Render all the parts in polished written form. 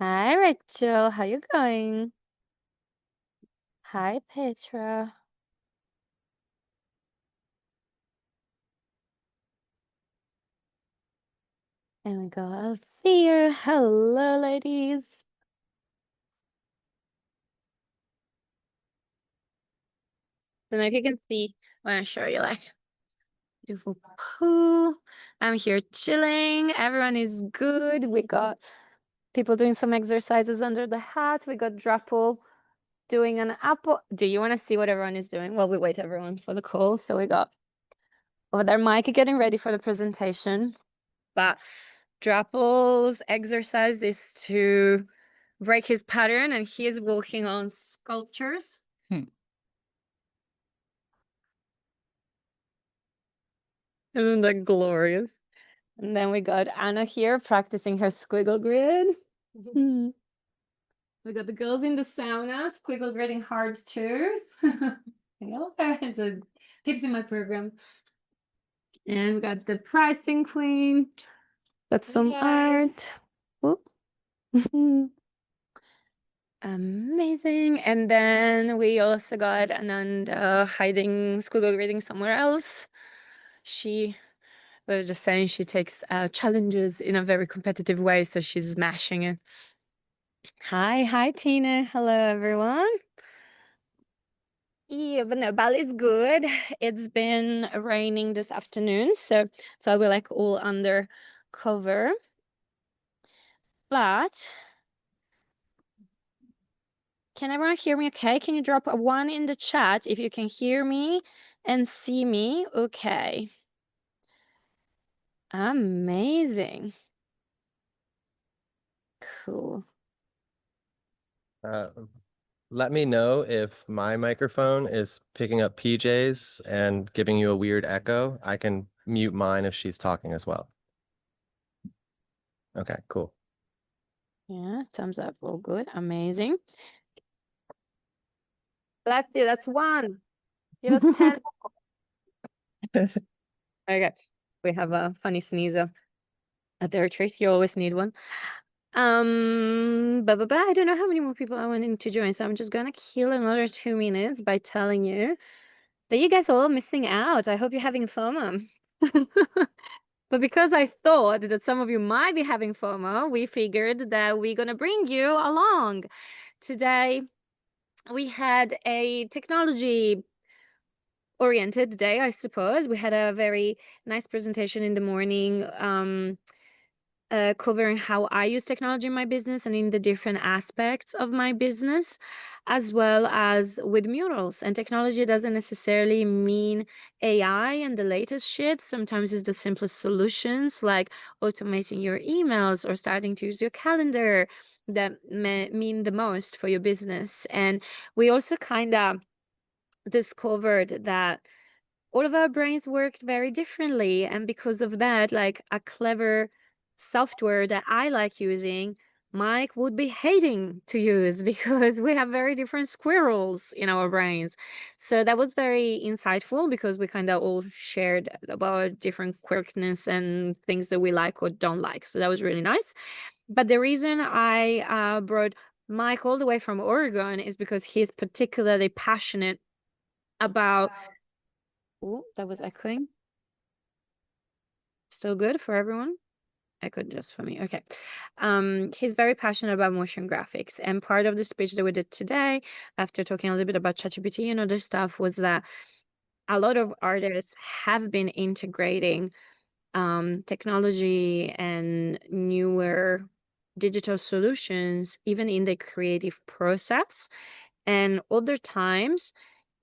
Hi, Rachel. How you going? Hi, Petra. And we go, Althea. Hello, ladies. Don't know if you can see. I want to show you like beautiful pool. I'm here chilling. Everyone is good. We got people doing some exercises under the hat. We got Drapple doing an apple. Do you want to see what everyone is doing? Well, we wait everyone for the call. So we got over there Mike getting ready for the presentation. But Drapple's exercise is to break his pattern, and he is working on sculptures. Isn't that glorious? And then we got Anna here practicing her squiggle grid. We got the girls in the sauna, squiggle gridding hard too. It's a tips in my program. And we got the pricing queen. Got some art. Amazing. And then we also got Ananda hiding squiggle grading somewhere else. She was just saying she takes challenges in a very competitive way, so she's smashing it. Hi, Tina. Hello, everyone. Yeah, but no, Bali's good. It's been raining this afternoon, so I'll be like all under cover. But can everyone hear me okay? Can you drop a 1 in the chat if you can hear me and see me? Okay. Amazing. Cool. Let me know if my microphone is picking up PJ's and giving you a weird echo. I can mute mine if she's talking as well. Okay, cool. Yeah, thumbs up. All good. Amazing. Let's see. That's 1. Give us 10. Okay. We have a funny sneezer at the retreat. You always need one. I don't know how many more people I wanted to join, so I'm just gonna kill another 2 minutes by telling you that you guys are all missing out. I hope you're having FOMO. But because I thought that some of you might be having FOMO, we figured that we're gonna bring you along. Today, we had a technology oriented day, I suppose. We had a very nice presentation in the morning, covering how I use technology in my business and in the different aspects of my business, as well as with murals. And technology doesn't necessarily mean AI and the latest shit. Sometimes it's the simplest solutions like automating your emails or starting to use your calendar that mean the most for your business. And we also kind of discovered that all of our brains worked very differently. And because of that, like a clever software that I like using, Mike would be hating to use because we have very different squirrels in our brains. So that was very insightful because we kind of all shared about different quirkiness and things that we like or don't like. So that was really nice. But the reason I brought Mike all the way from Oregon is because he's particularly passionate about. Oh, that was echoing. Still good for everyone? Echoed just for me. Okay. He's very passionate about motion graphics. And part of the speech that we did today, after talking a little bit about ChatGPT and other stuff, was that a lot of artists have been integrating technology and newer digital solutions, even in the creative process. And other times,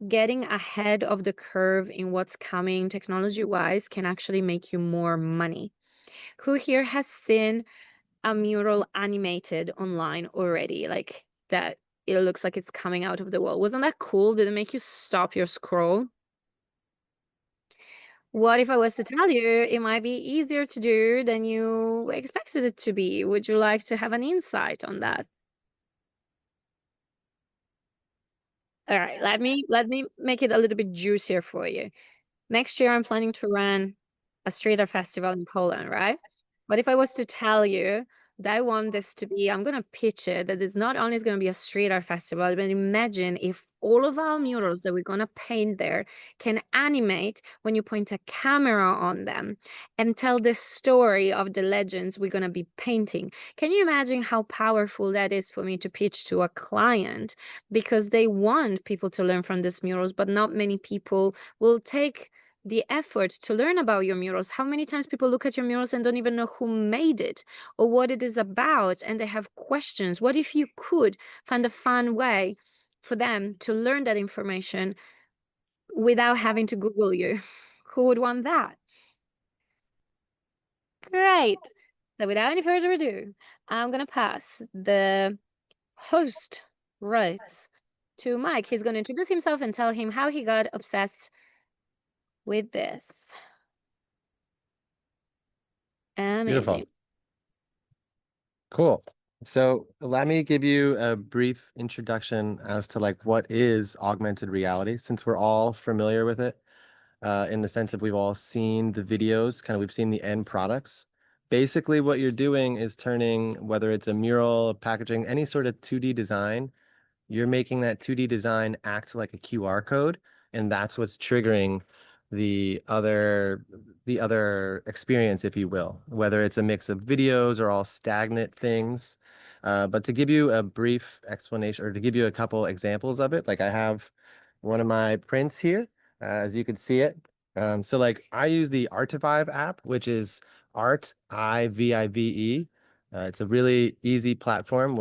getting ahead of the curve in what's coming technology-wise can actually make you more money. Who here has seen a mural animated online already? Like that it looks like it's coming out of the wall. Wasn't that cool? Did it make you stop your scroll? What if I was to tell you it might be easier to do than you expected it to be? Would you like to have an insight on that? All right, let me make it a little bit juicier for you. Next year, I'm planning to run a street art festival in Poland, right? But if I was to tell you I want this to be, I'm gonna pitch it that it's not only is gonna be a street art festival, but imagine if all of our murals that we're gonna paint there can animate when you point a camera on them and tell the story of the legends we're gonna be painting. Can you imagine how powerful that is for me to pitch to a client? Because they want people to learn from these murals, but not many people will take the effort to learn about your murals. How many times people look at your murals and don't even know who made it or what it is about, and they have questions? What if you could find a fun way for them to learn that information without having to Google you? Who would want that? Great. So without any further ado, I'm gonna pass the host rights to Mike. He's gonna introduce himself and tell him how he got obsessed with this. Beautiful. Amazing. Cool. So let me give you a brief introduction as to like what is augmented reality, since we're all familiar with it, in the sense of we've all seen the videos, kind of we've seen the end products. Basically, what you're doing is turning, whether it's a mural, packaging, any sort of 2D design, you're making that 2D design act like a QR code, and that's what's triggering the other the other experience, if you will, whether it's a mix of videos or all stagnant things. But to give you a brief explanation, or to give you a couple examples of it, like I have one of my prints here, as you can see it. So like I use the Artivive app, which is Artivive. It's a really easy platform.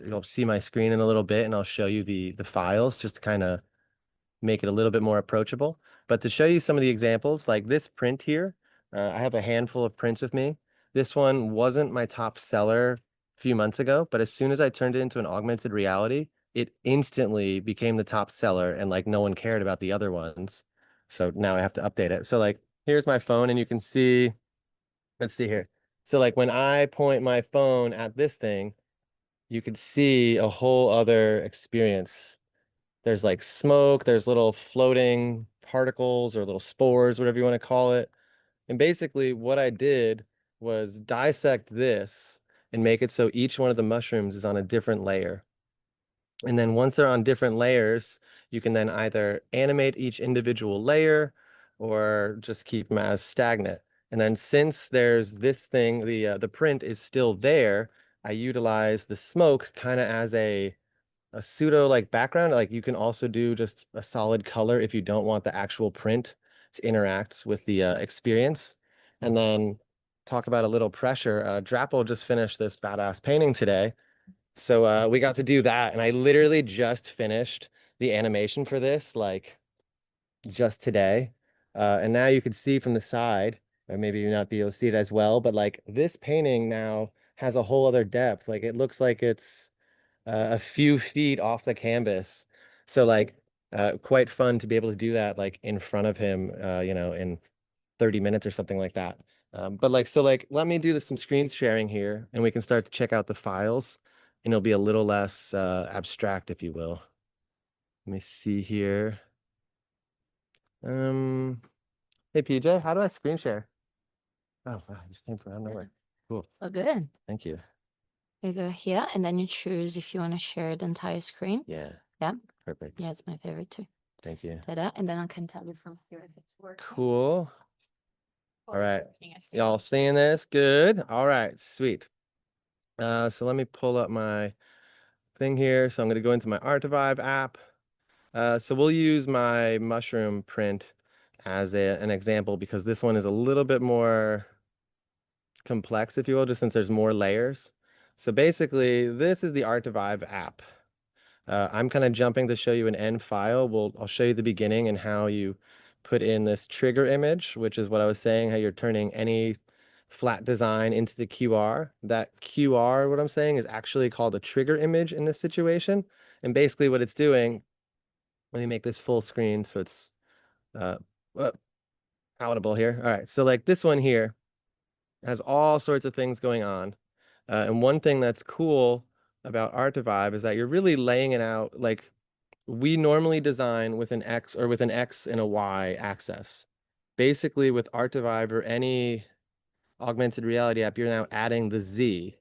You'll see my screen in a little bit, and I'll show you the files just to kind of make it a little bit more approachable. But to show you some of the examples, like this print here, I have a handful of prints with me. This one wasn't my top seller a few months ago, but as soon as I turned it into an augmented reality, it instantly became the top seller, and like no one cared about the other ones. So now I have to update it. So like here's my phone, and you can see, let's see here. So like when I point my phone at this thing, you could see a whole other experience. There's like smoke, there's little floating particles or little spores, whatever you want to call it. And basically, what I did was dissect this and make it so each one of the mushrooms is on a different layer. And then once they're on different layers, you can then either animate each individual layer or just keep them as stagnant. And then since there's this thing, the print is still there, I utilize the smoke kind of as a pseudo like background. Like you can also do just a solid color if you don't want the actual print to interact with the experience. And then talk about a little pressure. Drapple just finished this badass painting today. So we got to do that. And I literally just finished the animation for this, like just today. And now you can see from the side, or maybe you not be able to see it as well, but like this painting now has a whole other depth. Like it looks like it's a few feet off the canvas. So like quite fun to be able to do that like in front of him, in 30 minutes or something like that. But like, so like, let me do some screen sharing here, and we can start to check out the files, and it'll be a little less abstract, if you will. Let me see here. Um, Hey PJ, how do I screen share? Oh, wow, you just came from out of nowhere. Cool. Oh, good. Thank you. You go here and then you choose if you want to share the entire screen. Yeah, Yeah. perfect. Yeah, it's my favorite too. Thank you. Ta-da. And then I can tell you from here if it's working. Cool. Or All it's right. working, I see. Y'all seeing this? Good. All right, sweet. So let me pull up my thing here. So I'm gonna go into my Artivive app. So we'll use my mushroom print as an example, because this one is a little bit more complex, if you will, just since there's more layers. So basically, this is the Artivive app. I'm kind of jumping to show you an end file. I'll show you the beginning and how you put in this trigger image, which is what I was saying, how you're turning any flat design into the QR. That QR, what I'm saying, is actually called a trigger image in this situation. And basically what it's doing, let me make this full screen so it's uh, uh, palatable here. All right, so like this one here has all sorts of things going on. And one thing that's cool about Artivive is that you're really laying it out like we normally design with an X or with an X and a Y axis. Basically, with Artivive or any augmented reality app, you're now adding the Z.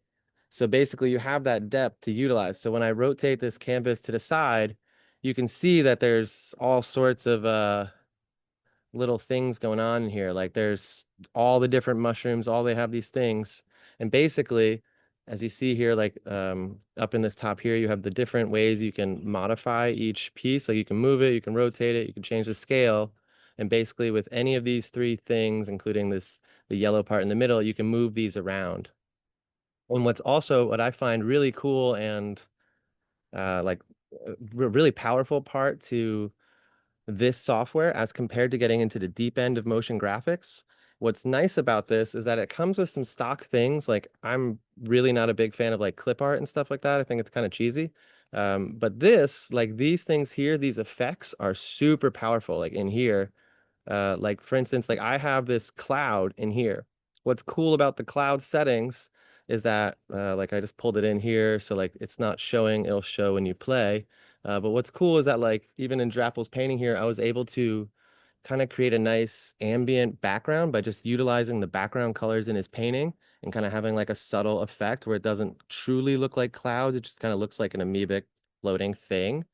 So basically you have that depth to utilize. So when I rotate this canvas to the side, you can see that there's all sorts of little things going on in here. Like there's all the different mushrooms, all they have these things. And basically, as you see here, like up in this top here, you have the different ways you can modify each piece. Like you can move it, you can rotate it, you can change the scale. And basically with any of these three things, including the yellow part in the middle, you can move these around. And what's also what I find really cool and like really powerful part to this software as compared to getting into the deep end of motion graphics. What's nice about this is that it comes with some stock things. Like I'm really not a big fan of like clip art and stuff like that. I think it's kind of cheesy. But this, like these things here, these effects are super powerful. Like in here, like for instance, like I have this cloud in here. What's cool about the cloud settings is that like I just pulled it in here, so like it's not showing, it'll show when you play. But what's cool is that like even in Drapple's painting here, I was able to kind of create a nice ambient background by just utilizing the background colors in his painting and kind of having like a subtle effect where it doesn't truly look like clouds. It just kind of looks like an amoebic floating thing.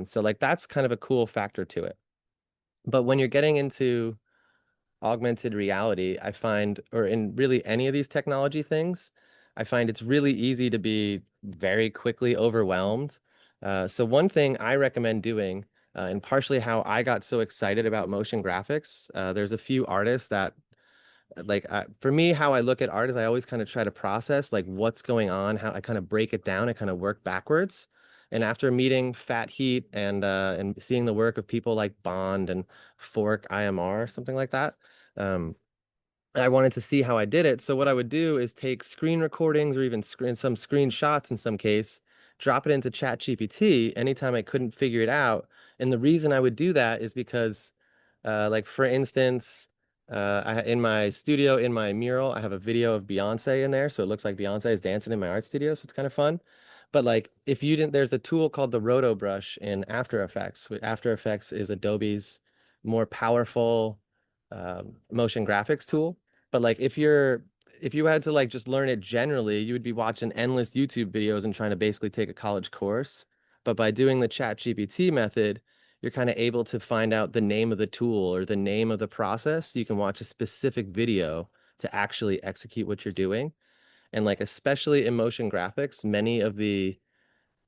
So like that's kind of a cool factor to it. But when you're getting into augmented reality, I find, or in really any of these technology things, I find it's really easy to be very quickly overwhelmed. So one thing I recommend doing, and partially how I got so excited about motion graphics, there's a few artists that like for me, how I look at art is I always kind of try to process like what's going on, how I kind of break it down, I kind of work backwards. And after meeting Fat Heat and seeing the work of people like Bond and Fork IMR, something like that, um, I wanted to see how I did it. So what I would do is take screen recordings or even some screenshots in some case, drop it into ChatGPT anytime I couldn't figure it out. And the reason I would do that is because, like for instance, in my studio, in my mural, I have a video of Beyonce in there, so it looks like Beyonce is dancing in my art studio, so it's kind of fun. But like, if you didn't, there's a tool called the Roto Brush in After Effects. After Effects is Adobe's more powerful motion graphics tool. But like if you had to like just learn it generally, you would be watching endless YouTube videos and trying to basically take a college course. But by doing the Chat GPT method, you're kind of able to find out the name of the tool or the name of the process. You can watch a specific video to actually execute what you're doing. And like especially in motion graphics, many of the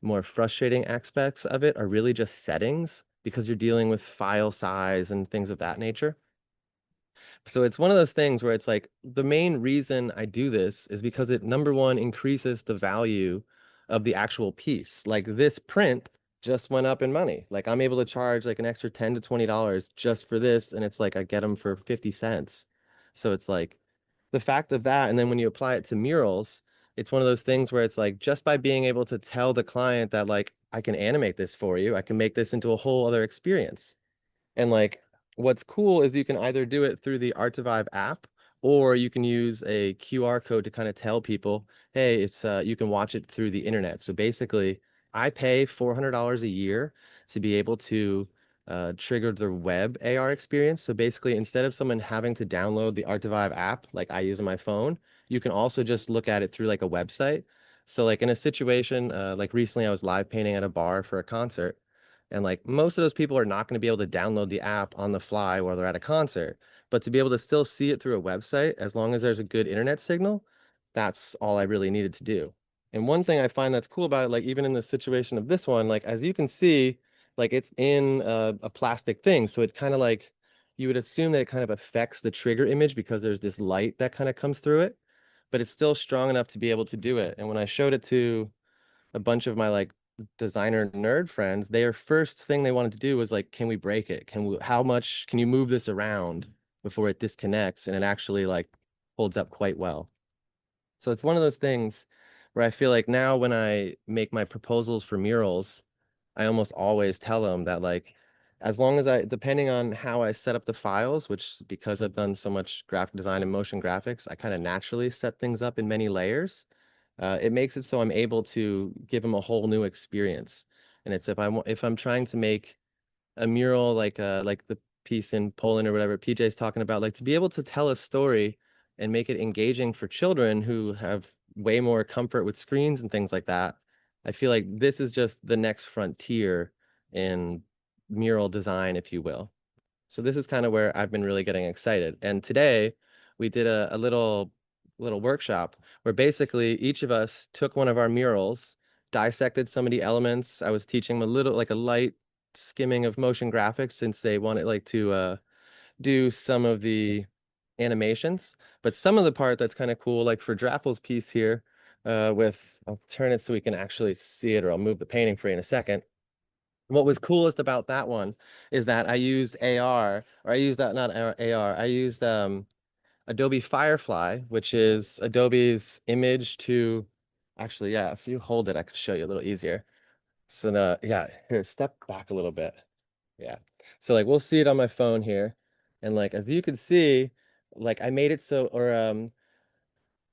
more frustrating aspects of it are really just settings because you're dealing with file size and things of that nature. So it's one of those things where it's like the main reason I do this is because it, number one, increases the value of the actual piece. Like this print just went up in money. Like I'm able to charge like an extra 10 to $20 just for this, and it's like I get them for 50 cents. So it's like the fact of that, and then when you apply it to murals, it's one of those things where it's like just by being able to tell the client that like I can animate this for you, I can make this into a whole other experience. And like what's cool is you can either do it through the Art2Vive app or you can use a QR code to kind of tell people, hey, it's you can watch it through the internet. So basically, I pay $400 a year to be able to trigger the web AR experience. So basically, instead of someone having to download the Art2Vive app like I use on my phone, you can also just look at it through like a website. So like in a situation, like recently I was live painting at a bar for a concert. And like most of those people are not going to be able to download the app on the fly while they're at a concert. But to be able to still see it through a website, as long as there's a good internet signal, that's all I really needed to do. And one thing I find that's cool about it, like even in the situation of this one, like as you can see, like it's in a plastic thing. So it kind of like, you would assume that it kind of affects the trigger image because there's this light that kind of comes through it, but it's still strong enough to be able to do it. And when I showed it to a bunch of my like designer nerd friends, their first thing they wanted to do was like, can we break it? Can we, how much can you move this around before it disconnects? And it actually like holds up quite well. So it's one of those things where I feel like now when I make my proposals for murals, I almost always tell them that like, as long as I, depending on how I set up the files, which because I've done so much graphic design and motion graphics, I kind of naturally set things up in many layers. It makes it so I'm able to give them a whole new experience. And it's if I'm trying to make a mural like the piece in Poland or whatever PJ's talking about, like to be able to tell a story and make it engaging for children who have way more comfort with screens and things like that, I feel like this is just the next frontier in mural design, if you will. So this is kind of where I've been really getting excited. And today we did a little workshop where basically each of us took one of our murals, dissected some of the elements. I was teaching them a little like a light skimming of motion graphics since they wanted like to do some of the animations. But some of the part that's kind of cool, like for Drapple's piece here, I'll turn it so we can actually see it, or I'll move the painting for you in a second. What was coolest about that one is that I used AR, or I used that, not AR, I used Adobe Firefly, which is Adobe's image to, actually, yeah, if you hold it, I could show you a little easier. So, yeah, here, step back a little bit. Yeah. So like we'll see it on my phone here. And like as you can see, like I made it so, or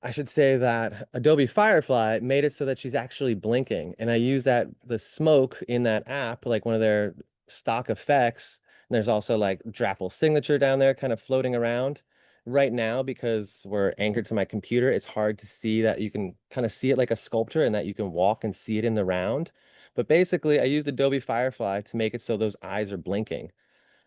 I should say that Adobe Firefly made it so that she's actually blinking. And I use that the smoke in that app, like one of their stock effects. And there's also like Drapple signature down there kind of floating around. Right now, because we're anchored to my computer, it's hard to see that you can kind of see it like a sculpture and that you can walk and see it in the round. But basically, I used Adobe Firefly to make it so those eyes are blinking.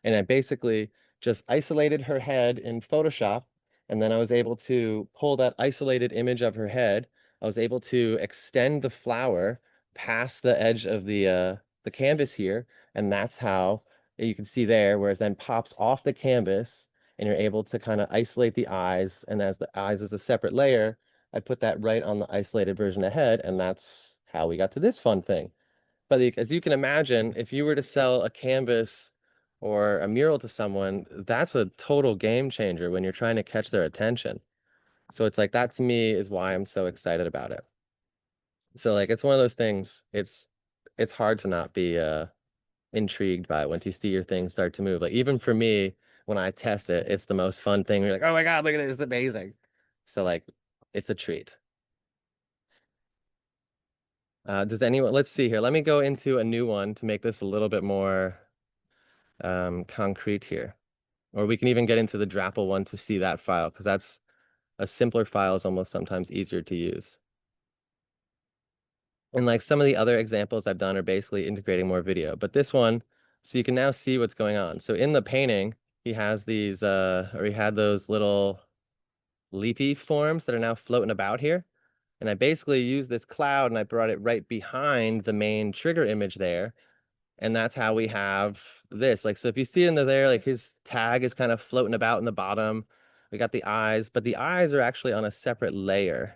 And I basically just isolated her head in Photoshop, and then I was able to pull that isolated image of her head. I was able to extend the flower past the edge of the canvas here, and that's how you can see there where it then pops off the canvas, and you're able to kind of isolate the eyes. And as the eyes is a separate layer, I put that right on the isolated version of head, and that's how we got to this fun thing. But like, as you can imagine, if you were to sell a canvas or a mural to someone, that's a total game changer when you're trying to catch their attention. So it's like that to me is why I'm so excited about it. So like it's one of those things, it's hard to not be intrigued by it once you see your thing start to move. Like even for me, when I test it, it's the most fun thing. You're like, oh my God, look at it, it's amazing. So like it's a treat. Does anyone, let's see here. Let me go into a new one to make this a little bit more concrete here. Or we can even get into the Drapple one to see that file, because that's a simpler file is almost sometimes easier to use. And like some of the other examples I've done are basically integrating more video. But this one, so you can now see what's going on. So in the painting, he has these, or he had those little leafy forms that are now floating about here. And I basically used this cloud and I brought it right behind the main trigger image there. And that's how we have this. Like, so if you see in there, like his tag is kind of floating about in the bottom. We got the eyes, but the eyes are actually on a separate layer,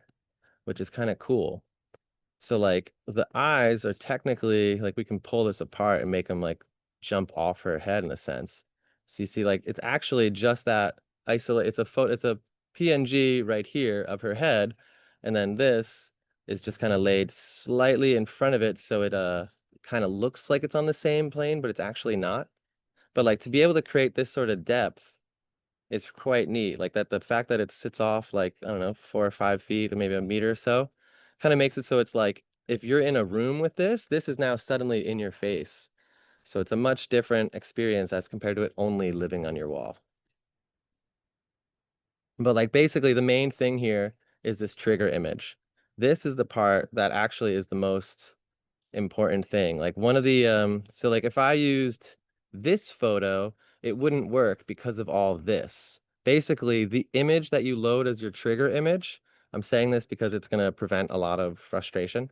which is kind of cool. So like the eyes are technically like we can pull this apart and make them like jump off her head in a sense. So you see like it's actually just that isolate, it's a PNG right here of her head. And then this is just kind of laid slightly in front of it. So it kind of looks like it's on the same plane, but it's actually not. But like to be able to create this sort of depth is quite neat. Like that the fact that it sits off like, I don't know, 4 or 5 feet or maybe a meter or so, kind of makes it so it's like if you're in a room with this, this is now suddenly in your face. So it's a much different experience as compared to it only living on your wall. But like basically the main thing here is this trigger image. This is the part that actually is the most important thing. Like one of the so like if I used this photo, it wouldn't work because of all this. Basically, the image that you load as your trigger image, I'm saying this because it's going to prevent a lot of frustration.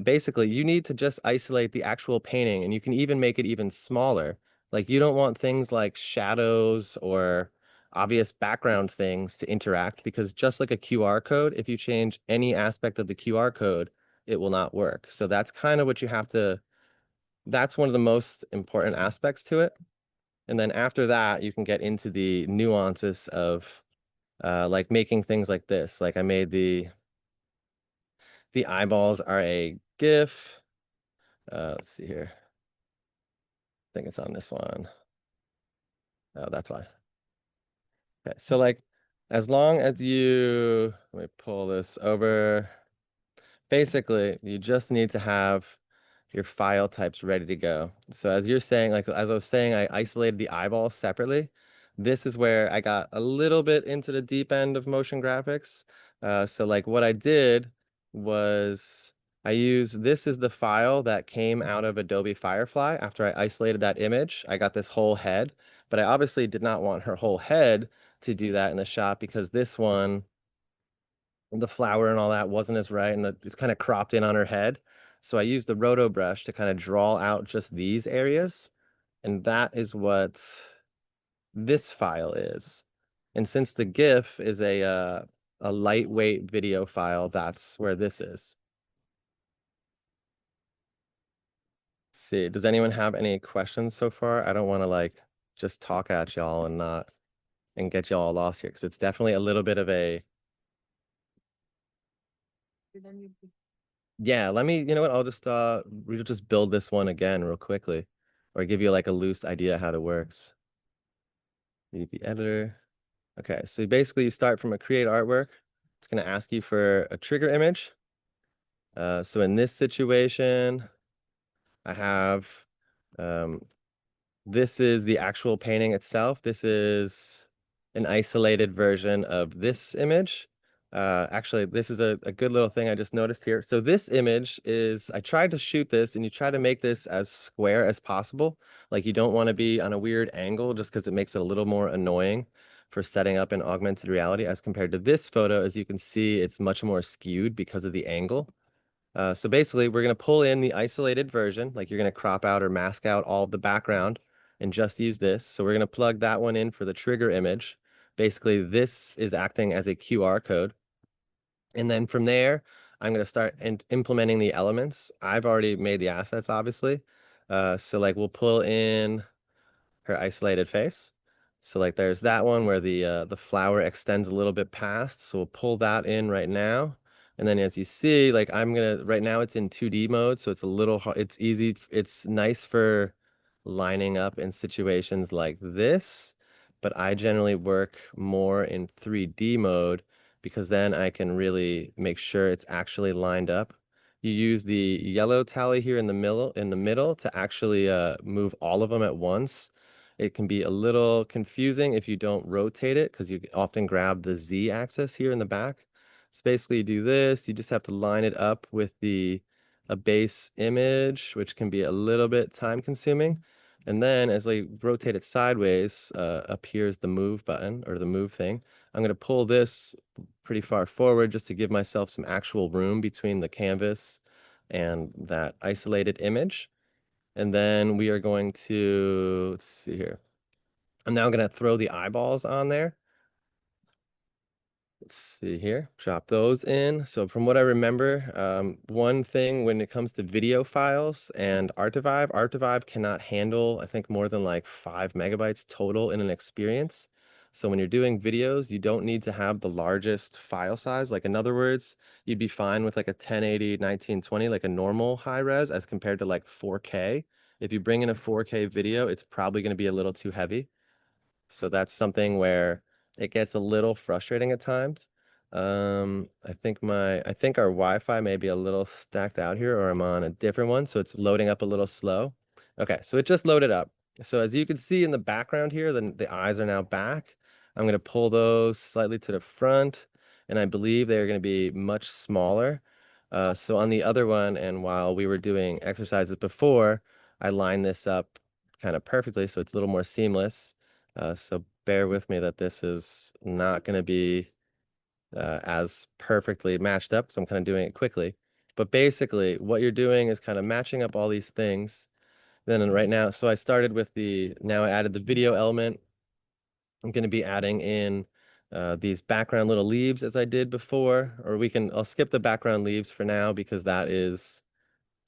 Basically, you need to just isolate the actual painting and you can even make it even smaller. Like you don't want things like shadows or obvious background things to interact because just like a QR code, if you change any aspect of the QR code, it will not work. So that's kind of what you have to, that's one of the most important aspects to it. And then after that, you can get into the nuances of like making things like this. Like I made the eyeballs are a GIF. Let's see here. I think it's on this one. Oh, that's why. Okay, so like as long as you, let me pull this over. Basically, you just need to have your file types ready to go. So as you're saying, like as I was saying, I isolated the eyeballs separately. This is where I got a little bit into the deep end of motion graphics. So like what I did was I use this is the file that came out of Adobe Firefly after I isolated that image. I got this whole head, but I obviously did not want her whole head to do that in the shot because this one, the flower and all that wasn't as right and it's kind of cropped in on her head. So I used the roto brush to kind of draw out just these areas, and that is what this file is. And since the GIF is a lightweight video file, that's where this is. Let's see, does anyone have any questions so far? I don't want to like just talk at y'all and not and get y'all lost here because it's definitely a little bit of a yeah. Let me, you know what? I'll just we'll just build this one again real quickly, or give you like a loose idea how it works. Leave the editor. Okay, so basically you start from a create artwork. It's going to ask you for a trigger image. So in this situation, I have um, this is the actual painting itself. This is an isolated version of this image. Actually, this is a good little thing I just noticed here. So this image is, I tried to shoot this and you try to make this as square as possible. Like you don't want to be on a weird angle just because it makes it a little more annoying for setting up in augmented reality as compared to this photo. As you can see, it's much more skewed because of the angle. So basically, we're going to pull in the isolated version, like you're going to crop out or mask out all of the background and just use this. So we're going to plug that one in for the trigger image. Basically, this is acting as a QR code. And then from there, I'm going to start implementing the elements. I've already made the assets, obviously. So like we'll pull in her isolated face. So like there's that one where the flower extends a little bit past. So we'll pull that in right now. And then as you see, like I'm gonna right now it's in 2D mode, so it's a little hard, it's easy, it's nice for lining up in situations like this, but I generally work more in 3D mode because then I can really make sure it's actually lined up. You use the yellow tally here in the middle to actually move all of them at once. It can be a little confusing if you don't rotate it because you often grab the Z axis here in the back. So basically you do this, you just have to line it up with a base image, which can be a little bit time consuming. And then as I rotate it sideways, up here is the move button or the move thing. I'm going to pull this pretty far forward just to give myself some actual room between the canvas and that isolated image. And then we are going to, let's see here. I'm now going to throw the eyeballs on there. Let's see here, drop those in. So from what I remember, one thing when it comes to video files and Artivive cannot handle, I think, more than like 5 megabytes total in an experience. So when you're doing videos, you don't need to have the largest file size. Like in other words, you'd be fine with like a 1080, 1920, like a normal high res as compared to like 4K. If you bring in a 4K video, it's probably going to be a little too heavy. So that's something where it gets a little frustrating at times. I think our Wi-Fi may be a little stacked out here, or I'm on a different one, so it's loading up a little slow. Okay, so it just loaded up. So as you can see in the background here, the eyes are now back. I'm going to pull those slightly to the front, and I believe they're going to be much smaller. So on the other one, and while we were doing exercises before, I lined this up kind of perfectly, so it's a little more seamless. So bear with me that this is not going to be as perfectly matched up because I'm kind of doing it quickly. But basically, what you're doing is kind of matching up all these things. Then right now, so I started with now I added the video element. I'm going to be adding in these background little leaves as I did before, or I'll skip the background leaves for now because that is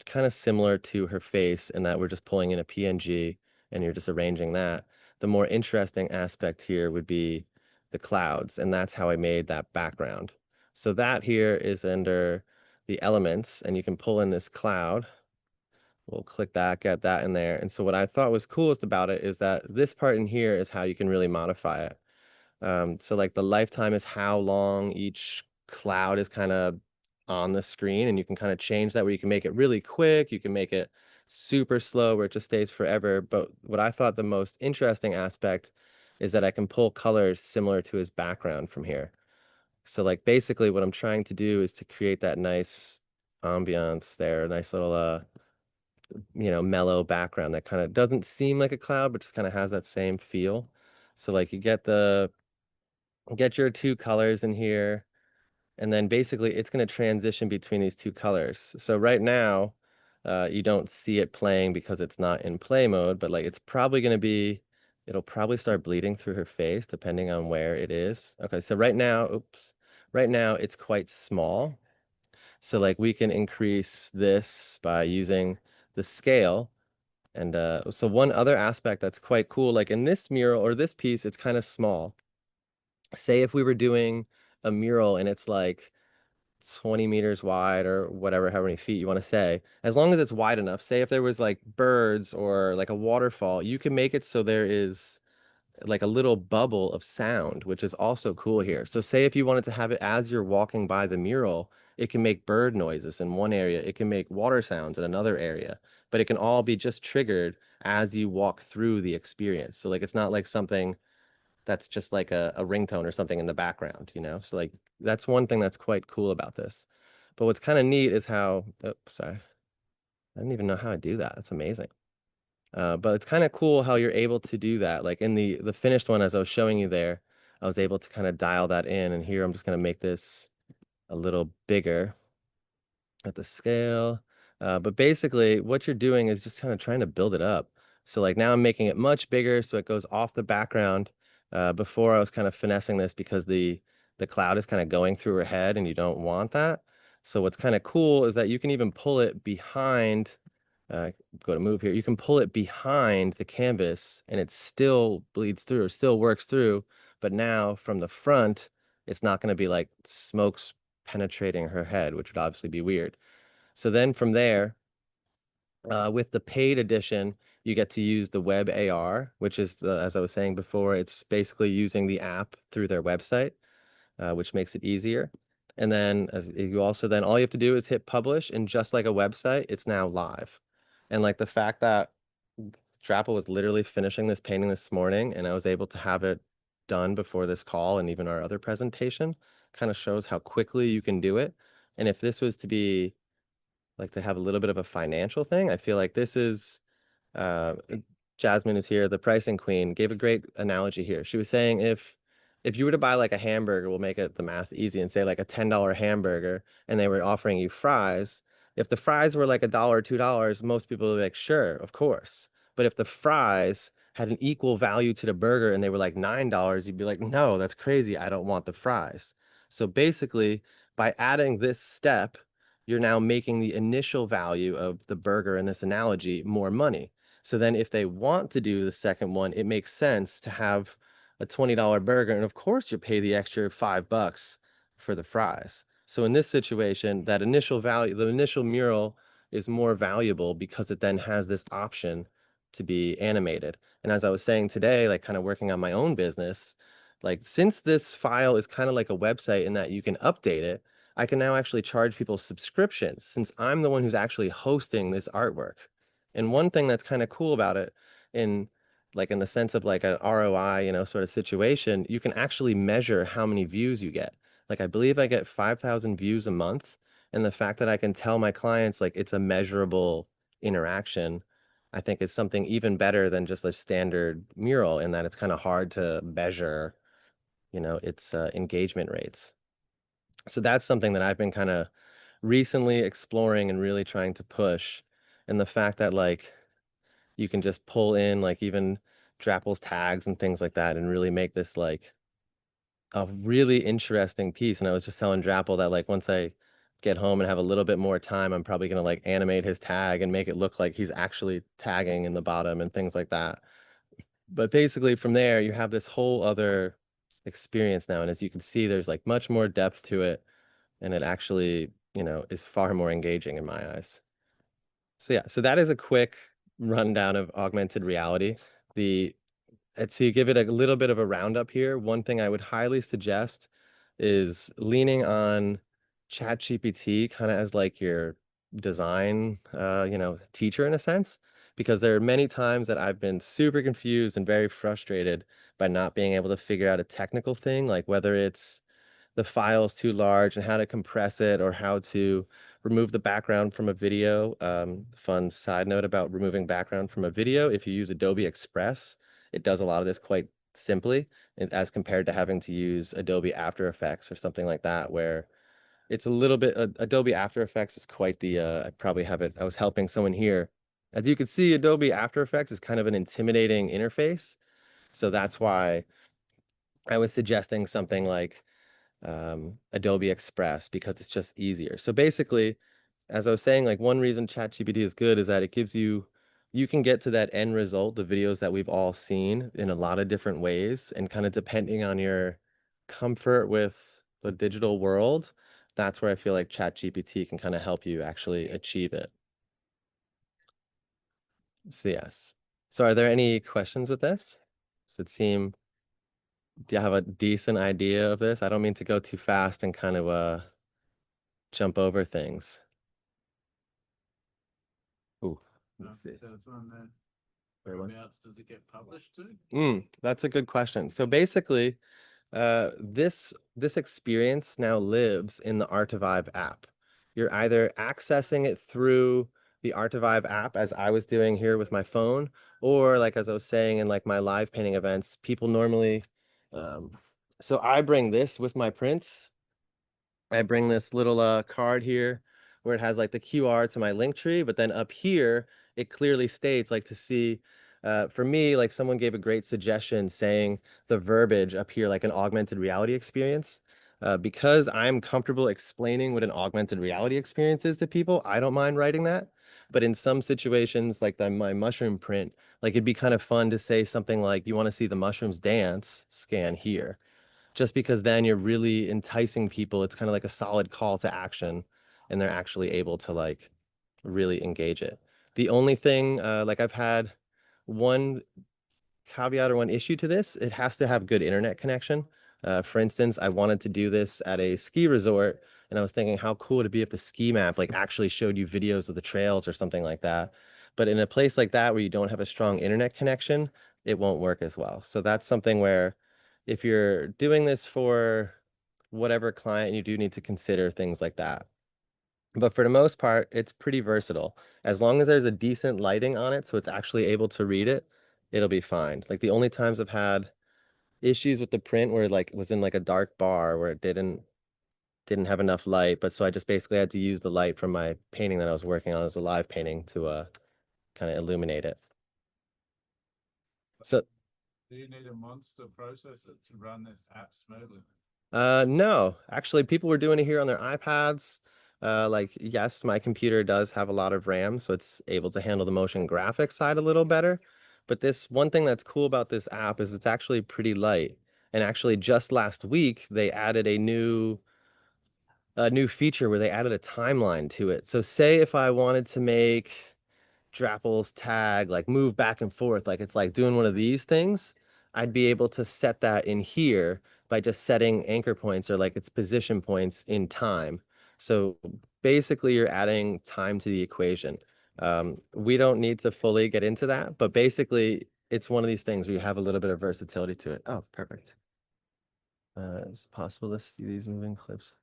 kind of similar to her face in that we're just pulling in a PNG and you're just arranging that. The more interesting aspect here would be the clouds, and that's how I made that background. So that here is under the elements, and you can pull in this cloud. We'll click that, get that in there. And so what I thought was coolest about it is that this part in here is how you can really modify it. So like the lifetime is how long each cloud is kind of on the screen, and you can kind of change that where you can make it really quick, you can make it super slow where it just stays forever. But what I thought the most interesting aspect is that I can pull colors similar to his background from here. So like basically what I'm trying to do is to create that nice ambiance there, a nice little mellow background that kind of doesn't seem like a cloud, but just kind of has that same feel. So like you get your two colors in here, and then basically it's going to transition between these two colors. So right now, you don't see it playing because it's not in play mode, but like it'll probably start bleeding through her face depending on where it is. Okay, so right now it's quite small. So like we can increase this by using the scale. And so one other aspect that's quite cool, like in this mural or this piece, it's kind of small. Say if we were doing a mural and it's like 20 meters wide or whatever, how many feet you want to say, as long as it's wide enough. Say if there was like birds or like a waterfall, you can make it so there is like a little bubble of sound, which is also cool here. So say if you wanted to have it as you're walking by the mural, it can make bird noises in one area, it can make water sounds in another area, but it can all be just triggered as you walk through the experience. So like it's not like something that's just like a ringtone or something in the background, you know? So like that's one thing that's quite cool about this. But what's kind of neat is how, oh, sorry, I didn't even know how to do that. That's amazing. But it's kind of cool how you're able to do that. Like in the finished one, as I was showing you there, I was able to kind of dial that in. And here I'm just going to make this a little bigger at the scale. But basically, what you're doing is just kind of trying to build it up. So like now I'm making it much bigger so it goes off the background. Before I was kind of finessing this because the cloud is kind of going through her head and you don't want that. So what's kind of cool is that you can even pull it behind uh, go to move here, you can pull it behind the canvas and it still bleeds through or still works through. But now from the front, it's not going to be like smokes penetrating her head, which would obviously be weird. So then from there, with the paid edition, you get to use the web AR, which is, as I was saying before, it's basically using the app through their website, which makes it easier. And then as you also then all you have to do is hit publish, and just like a website, it's now live. And like the fact that Drapple was literally finishing this painting this morning, and I was able to have it done before this call and even our other presentation, kind of shows how quickly you can do it. And if this was to be like to have a little bit of a financial thing, I feel like this is uh, Jasmine is here, the pricing queen, gave a great analogy here. She was saying if you were to buy like a hamburger, we'll make it the math easy and say like a $10 hamburger and they were offering you fries, if the fries were like $1 or $2, most people would be like, sure, of course. But if the fries had an equal value to the burger and they were like $9, you'd be like, no, that's crazy. I don't want the fries. So basically, by adding this step, you're now making the initial value of the burger in this analogy more money. So then if they want to do the second one, it makes sense to have a $20 burger. And of course, you pay the extra $5 for the fries. So in this situation, that initial value, the initial mural is more valuable because it then has this option to be animated. And as I was saying today, like kind of working on my own business, like since this file is kind of like a website in that you can update it, I can now actually charge people subscriptions since I'm the one who's actually hosting this artwork. And one thing that's kind of cool about it in like in the sense of like an ROI, sort of situation, you can actually measure how many views you get. Like I believe I get 5,000 views a month, and the fact that I can tell my clients like it's a measurable interaction, I think is something even better than just a standard mural in that it's kind of hard to measure, its engagement rates. So that's something that I've been kind of recently exploring and really trying to push. And the fact that like you can just pull in like even Drapple's tags and things like that and really make this like a really interesting piece. And I was just telling Drapple that like once I get home and have a little bit more time, I'm probably gonna like animate his tag and make it look like he's actually tagging in the bottom and things like that. But basically from there, you have this whole other experience now. And as you can see, there's like much more depth to it, and it actually, is far more engaging in my eyes. So yeah, so that is a quick rundown of augmented reality. The To give it a little bit of a roundup here, one thing I would highly suggest is leaning on ChatGPT kind of as like your design, teacher in a sense, because there are many times that I've been super confused and very frustrated by not being able to figure out a technical thing, like whether it's the file's too large and how to compress it or how to remove the background from a video. Fun side note about removing background from a video. If you use Adobe Express, it does a lot of this quite simply as compared to having to use Adobe After Effects or something like that, where it's a little bit, Adobe After Effects is quite the, I probably have it, I was helping someone here. As you can see, Adobe After Effects is kind of an intimidating interface. So that's why I was suggesting something like Adobe Express because it's just easier. So basically, as I was saying, like one reason ChatGPT is good is that it gives you, you can get to that end result, the videos that we've all seen in a lot of different ways, and kind of depending on your comfort with the digital world, that's where I feel like ChatGPT can kind of help you actually achieve it. So yes. So are there any questions with this? Does it seem, do you have a decent idea of this? I don't mean to go too fast and kind of jump over things. Ooh, let's see. Whereabouts does it get published to? That's a good question. So basically, this experience now lives in the Artivive app. You're either accessing it through the Artivive app, as I was doing here with my phone, or like as I was saying in like my live painting events, people normally. Um, so I bring this with my prints. I bring this little card here where it has like the QR to my link tree, but then up here it clearly states like to see for me, like someone gave a great suggestion saying the verbiage up here like an augmented reality experience. Because I'm comfortable explaining what an augmented reality experience is to people, I don't mind writing that. But in some situations, like my mushroom print, like it'd be kind of fun to say something like, you want to see the mushrooms dance, scan here, just because then you're really enticing people. It's kind of like a solid call to action, and they're actually able to like really engage it. The only thing, like I've had one caveat or one issue to this, it has to have good internet connection. For instance, I wanted to do this at a ski resort, and I was thinking how cool would it be if the ski map like actually showed you videos of the trails or something like that. But in a place like that where you don't have a strong internet connection, it won't work as well. So that's something where if you're doing this for whatever client, you do need to consider things like that. But for the most part, it's pretty versatile. As long as there's a decent lighting on it, so it's actually able to read it, it'll be fine. Like the only times I've had issues with the print where like it was in like a dark bar where it didn't have enough light, but so I just basically had to use the light from my painting that I was working on as a live painting to kind of illuminate it. So Do you need a monster processor to run this app smoothly? no, actually, people were doing it here on their iPads. Like, yes, my computer does have a lot of RAM, so it's able to handle the motion graphics side a little better. But this one thing that's cool about this app is it's actually pretty light. And actually, just last week, they added a new feature where they added a timeline to it. So say if I wanted to make Drapple's tag like move back and forth, like it's like doing one of these things, I'd be able to set that in here by just setting anchor points or like its position points in time. So basically you're adding time to the equation. We don't need to fully get into that, but basically it's one of these things where you have a little bit of versatility to it. Oh, perfect. It's possible to see these moving clips.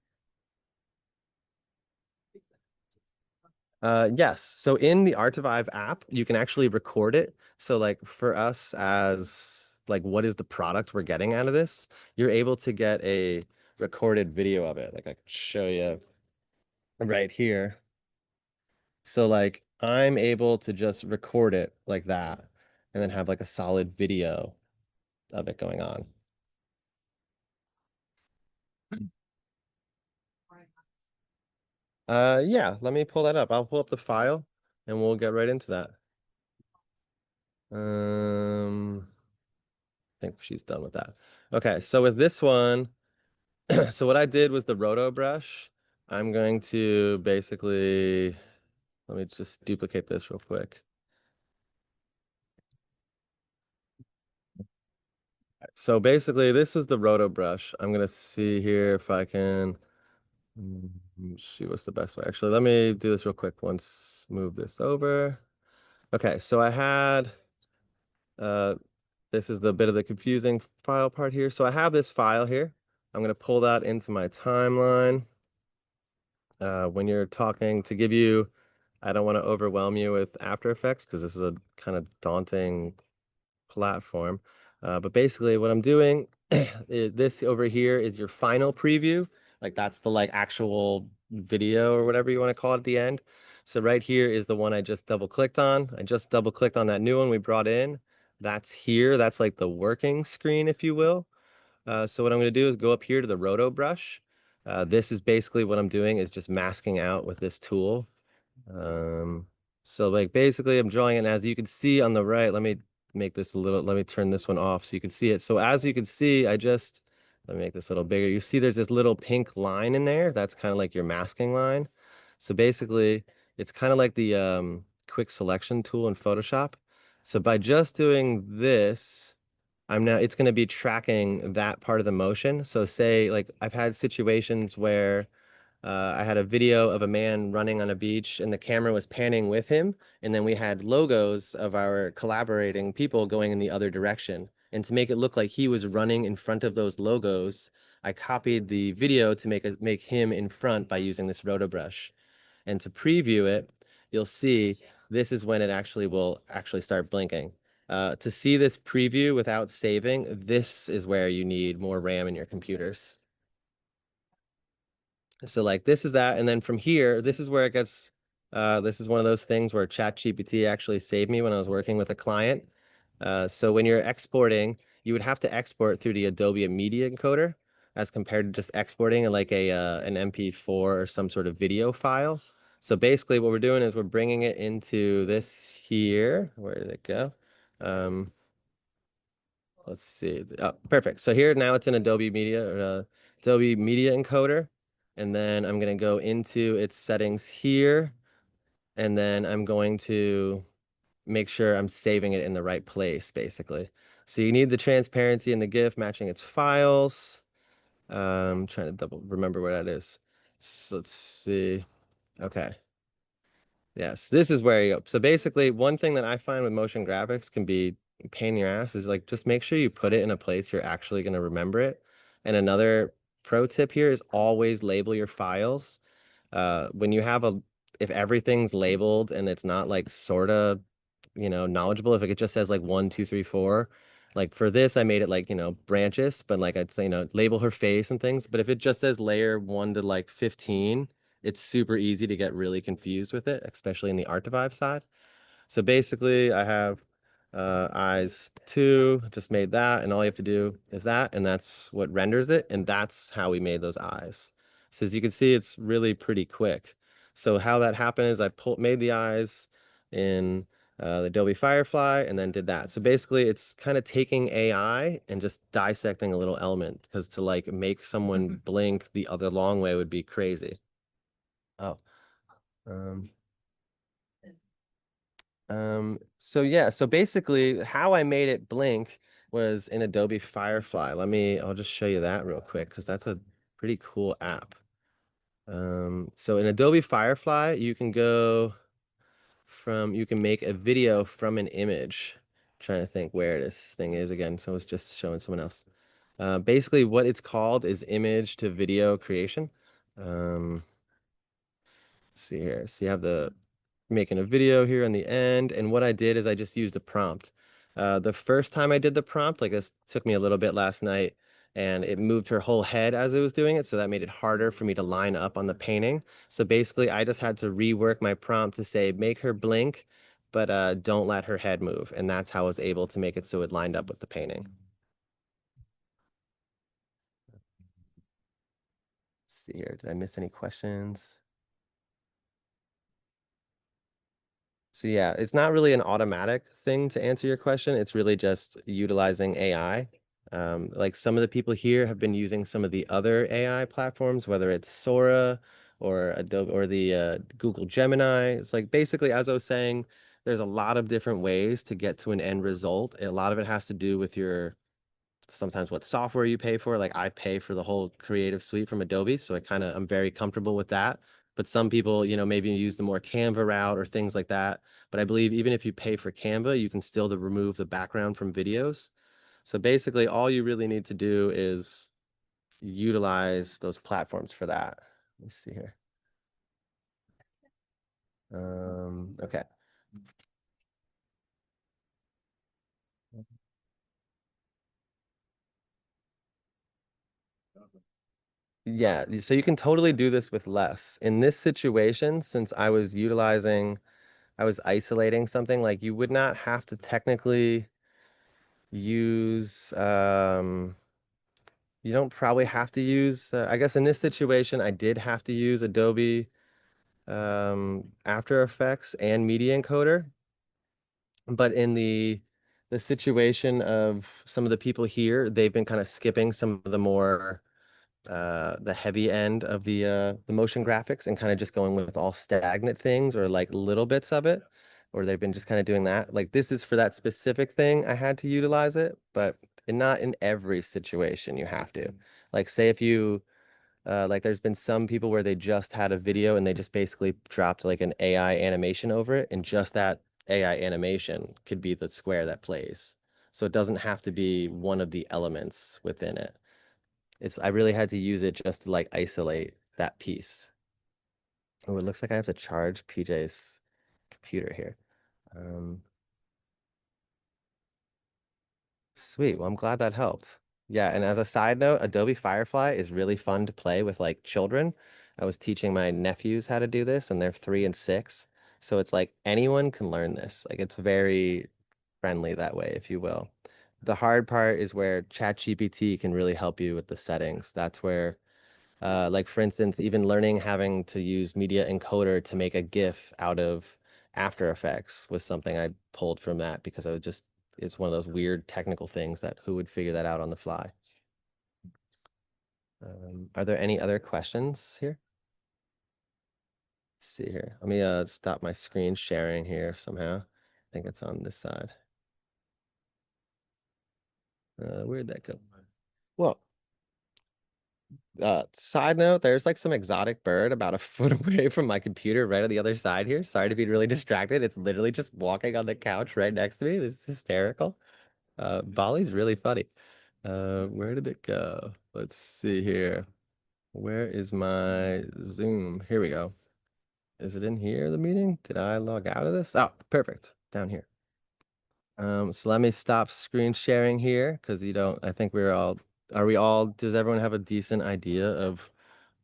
Yes. So in the Artivive app, you can actually record it. So like for us as like what is the product we're getting out of this, you're able to get a recorded video of it. Like I can show you right here. So like I'm able to just record it like that and then have like a solid video of it going on. Yeah, let me pull that up. I'll pull up the file and we'll get right into that. I think she's done with that. Okay, so with this one, so what I did was the roto brush. I'm going to basically, let me just duplicate this real quick. So basically, this is the roto brush. I'm gonna see here if I can see what's the best way. Actually, let me do this real quick. Once move this over. Okay, so I had uh this is the bit of the confusing file part here. So I have this file here. I'm going to pull that into my timeline. When you're talking to give you, I don't want to overwhelm you with After Effects because this is a kind of daunting platform. But basically what I'm doing, this over here is your final preview. Like that's the like actual video or whatever you want to call it at the end. So right here is the one I just double clicked on. I just double clicked on that new one we brought in. That's here. That's like the working screen, if you will. So what I'm going to do is go up here to the roto brush. This is basically what I'm doing is just masking out with this tool. Um, so like basically I'm drawing it, and as you can see on the right, let me make this a little, let me turn this one off so you can see it. So as you can see, let me make this a little bigger. You see there's this little pink line in there. That's kind of like your masking line. So basically it's kind of like the quick selection tool in Photoshop. So by just doing this, it's going to be tracking that part of the motion. So say like I've had situations where I had a video of a man running on a beach and the camera was panning with him. And then we had logos of our collaborating people going in the other direction. And to make it look like he was running in front of those logos, I copied the video to make him in front by using this roto brush. And to preview it, you'll see this is when it will actually start blinking. To see this preview without saving, this is where you need more RAM in your computers. So like this is that, and then from here, this is where it gets, this is one of those things where ChatGPT actually saved me when I was working with a client. So when you're exporting, you would have to export through the Adobe Media Encoder as compared to just exporting like an MP4 or some sort of video file. So basically what we're doing is we're bringing it into this here. Where did it go? Let's see. Oh, perfect. So here now it's in Adobe Media Encoder. And then I'm going to go into its settings here. And then I'm going to make sure I'm saving it in the right place, basically. So you need the transparency in the GIF matching its files. I'm trying to remember where that is. So let's see. Okay. Yes, this is where you go. So basically, one thing that I find with motion graphics can be a pain in your ass is like just make sure you put it in a place you're actually going to remember it. And another pro tip here is always label your files. When you have if everything's labeled and it's not like sort of, knowledgeable, if it just says like 1, 2, 3, 4, like for this, I made it like, branches, but like I'd say, label her face and things. But if it just says layer 1 to like 15, it's super easy to get really confused with it, especially in the Artivive side. So basically I have eyes 2, just made that, and all you have to do is that, and that's what renders it, and that's how we made those eyes. So as you can see, it's really pretty quick. So how that happened is I made the eyes in the Adobe Firefly and then did that. So basically it's kind of taking AI and just dissecting a little element, because to like make someone blink the other long way would be crazy. Oh. So yeah, so basically how I made it blink was in Adobe Firefly. I'll just show you that real quick because that's a pretty cool app. So in Adobe Firefly, you can you can make a video from an image. I'm trying to think where this thing is again. So it's just showing someone else. Basically what it's called is image to video creation. See here. So you have making a video here in the end. And what I did is I just used a prompt. The first time I did the prompt, like this took me a little bit last night, and it moved her whole head as it was doing it. So that made it harder for me to line up on the painting. So basically I just had to rework my prompt to say, make her blink, but don't let her head move. And that's how I was able to make it so it lined up with the painting. Let's see here. Did I miss any questions? So yeah, it's not really an automatic thing to answer your question. It's really just utilizing AI. Like some of the people here have been using some of the other AI platforms, whether it's Sora or Adobe or the Google Gemini. It's like basically, as I was saying, there's a lot of different ways to get to an end result. A lot of it has to do with sometimes what software you pay for. Like I pay for the whole creative suite from Adobe, so I'm very comfortable with that. But some people, maybe use the more Canva route or things like that. But I believe even if you pay for Canva, you can still remove the background from videos. So basically all you really need to do is utilize those platforms for that. Let me see here. Okay. Yeah, so you can totally do this with less. In this situation, since I was isolating something, like you would not have to technically use, you don't probably have to use, I guess in this situation, I did have to use Adobe After Effects and Media Encoder. But in the situation of some of the people here, they've been kind of skipping some of the more the heavy end of the motion graphics and kind of just going with all stagnant things or like little bits of it, or they've been just kind of doing that. Like this is for that specific thing I had to utilize it, but not in every situation you have to. Like say if you like there's been some people where they just had a video and they just basically dropped like an AI animation over it, and just that AI animation could be the square that plays. So it doesn't have to be one of the elements within it. I really had to use it just to like isolate that piece. Oh, it looks like I have to charge PJ's computer here. Sweet. Well, I'm glad that helped. Yeah, and as a side note, Adobe Firefly is really fun to play with like children. I was teaching my nephews how to do this, and they're 3 and 6. So it's like anyone can learn this. Like it's very friendly that way, if you will. The hard part is where ChatGPT can really help you with the settings. That's where like for instance, even learning having to use Media Encoder to make a GIF out of After Effects was something I pulled from that because it's one of those weird technical things that who would figure that out on the fly. Are there any other questions here? Let's see here. Let me stop my screen sharing here somehow. I think it's on this side. Where'd that go? Well, side note, there's like some exotic bird about a foot away from my computer right on the other side here. Sorry to be really distracted. It's literally just walking on the couch right next to me. It's hysterical. Bali's really funny. Where did it go? Let's see here. Where is my Zoom? Here we go. Is it in here, the meeting? Did I log out of this? Oh, perfect. Down here. So let me stop screen sharing here because I think does everyone have a decent idea of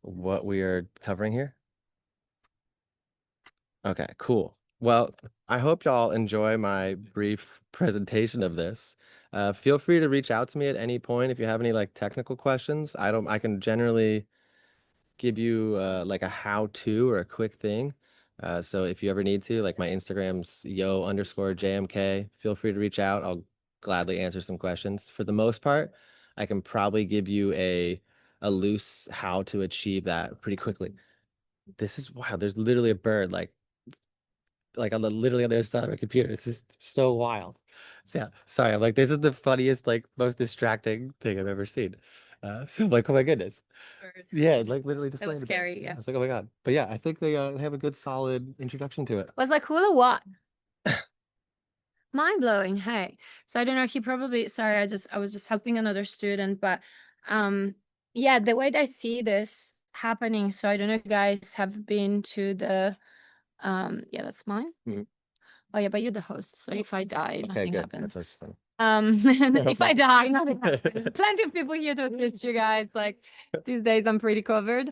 what we are covering here? Okay, cool. Well, I hope y'all enjoy my brief presentation of this. Feel free to reach out to me at any point if you have any like technical questions. I can generally give you like a how-to or a quick thing. So if you ever need to, like my Instagram's yo_JMK, feel free to reach out. I'll gladly answer some questions. For the most part, I can probably give you a loose how to achieve that pretty quickly. This is wow, there's literally a bird like on literally on the other side of my computer. It's just so wild. So yeah, sorry. I'm like, this is the funniest, like most distracting thing I've ever seen. So I'm like, oh my goodness. Bird. Yeah, like literally just That was laying in bed. scary, yeah. I was like, oh my God. But yeah, I think they have a good solid introduction to it. Was like cool or what? Mind blowing. Hey, so I don't know. He probably sorry. I was just helping another student, but yeah, the way that I see this happening. So I don't know if you guys have been to the yeah, that's mine. Mhm. Oh yeah, but you're the host, so if I die, Okay, nothing good. happens. That's funny. If I die, nothing happens. Plenty of people here to assist you guys. Like these days, I'm pretty covered.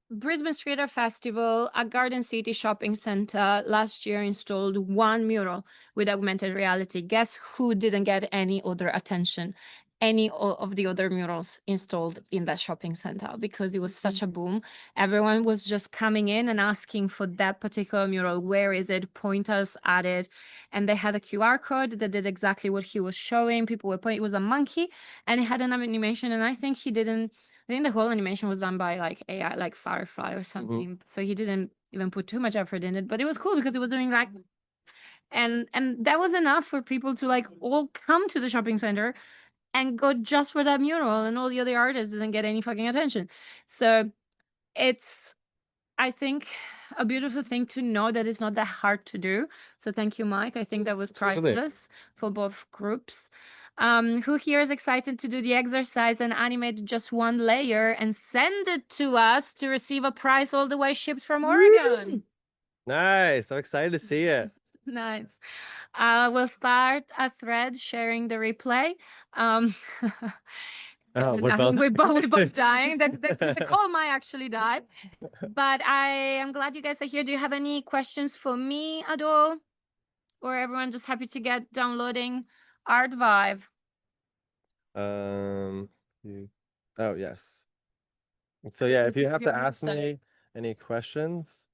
Brisbane Street Art Festival at Garden City Shopping Centre last year installed one mural with augmented reality. Guess who didn't get any other attention? Any of the other murals installed in that shopping center because it was such a boom. Everyone was just coming in and asking for that particular mural. Where is it? Point us at it. And they had a QR code that did exactly what he was showing. People were pointing. It was a monkey and it had an animation. And I think the whole animation was done by like AI, like Firefly or something. So he didn't even put too much effort in it, but it was cool because it was doing like, and that was enough for people to like all come to the shopping center and go just for that mural, and all the other artists didn't get any fucking attention. So it's, I think, a beautiful thing to know that it's not that hard to do. So thank you, Mike. I think that was Absolutely. priceless for both groups. Who here is excited to do the exercise and animate just one layer and send it to us to receive a prize all the way shipped from Oregon? Nice. I'm excited to see it. Nice. We'll start a thread sharing the replay. Oh, I think we're both dying. The both. call might actually die. But I am glad you guys are here. Do you have any questions for me at all? Or everyone just happy to get downloading Art Vive? Oh, yes. So yeah, if you have to ask me any questions,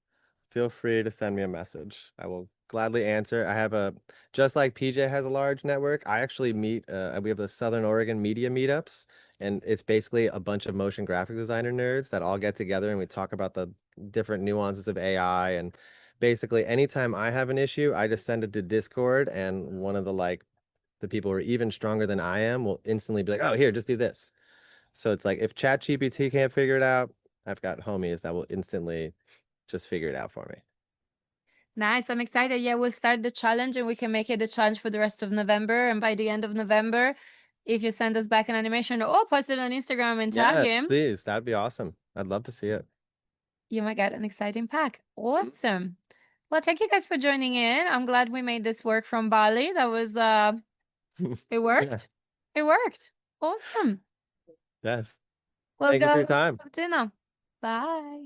feel free to send me a message. I will gladly answer. I have just like PJ has a large network, I actually meet, we have the Southern Oregon media meetups, and it's basically a bunch of motion graphic designer nerds that all get together and we talk about the different nuances of AI. And basically anytime I have an issue, I just send it to Discord, and one of the people who are even stronger than I am will instantly be like, oh, here, just do this. So it's like if ChatGPT can't figure it out, I've got homies that will instantly just figure it out for me. Nice. I'm excited. Yeah, we'll start the challenge and we can make it a challenge for the rest of November. And by the end of November, if you send us back an animation or post it on Instagram and tag him, please, that'd be awesome. I'd love to see it. you might get an exciting pack. Awesome. Well, thank you guys for joining in. I'm glad we made this work from Bali. That was it worked. It worked. Awesome. Yes. Well, Thank you for your time. have dinner. Bye.